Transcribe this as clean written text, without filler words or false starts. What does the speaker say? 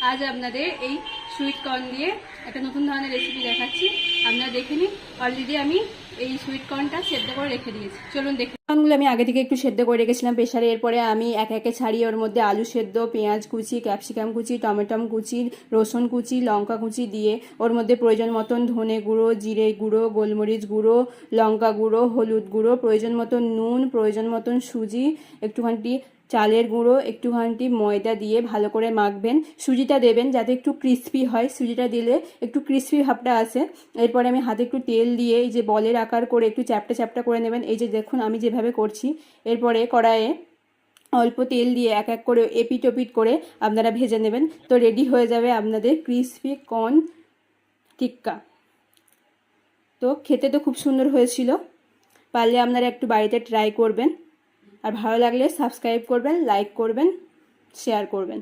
আজ আপনাদের এই সুইট কর্ন দিয়ে একটা নতুন ধরনের রেসিপি দেখাচ্ছি। আপনারা দেখে নিন। অলরেডি আমি এই সুইট কর্নটা সেদ্ধ করে রেখে দিয়েছি, চলুন দেখে। কর্নগুলো আমি আগে থেকে একটু সেদ্ধ করে রেখেছিলাম প্রেসারে। এরপরে আমি একে একে ছাড়িয়ে ওর মধ্যে আলু সেদ্ধ, পেঁয়াজ কুচি, ক্যাপসিকাম কুচি, টমেটম কুচি, রসুন কুচি, লঙ্কা কুচি দিয়ে ওর মধ্যে প্রয়োজন মতন ধনে গুঁড়ো, জিরে গুঁড়ো, গোলমরিচ গুঁড়ো, লঙ্কা গুঁড়ো, হলুদ গুঁড়ো, প্রয়োজন মতন নুন, প্রয়োজন মতন সুজি, একটুখানি চালের গুঁড়ো, একটুখানি ময়দা দিয়ে ভালো করে মাখবেন। সুজিটা দেবেন যাতে একটু ক্রিস্পি হয়, সুজিটা দিলে একটু ক্রিস্পি ভাবটা আসে। এরপরে আমি হাতে একটু তেল দিয়ে এই যে বলের আকার করে একটু চ্যাপটা চ্যাপটা করে নেবেন, এই যে দেখুন আমি যেভাবে করছি। এরপরে কড়াইয়ে অল্প তেল দিয়ে এক এক করে এপিট ওপিট করে আপনারা ভেজে নেবেন। তো রেডি হয়ে যাবে আপনাদের ক্রিস্পি কর্ন টিক্কা। তো খেতে তো খুব সুন্দর হয়েছিল, পারলে আপনারা একটু বাড়িতে ট্রাই করবেন। আর ভালো লাগলে সাবস্ক্রাইব করবেন, লাইক করবেন, শেয়ার করবেন।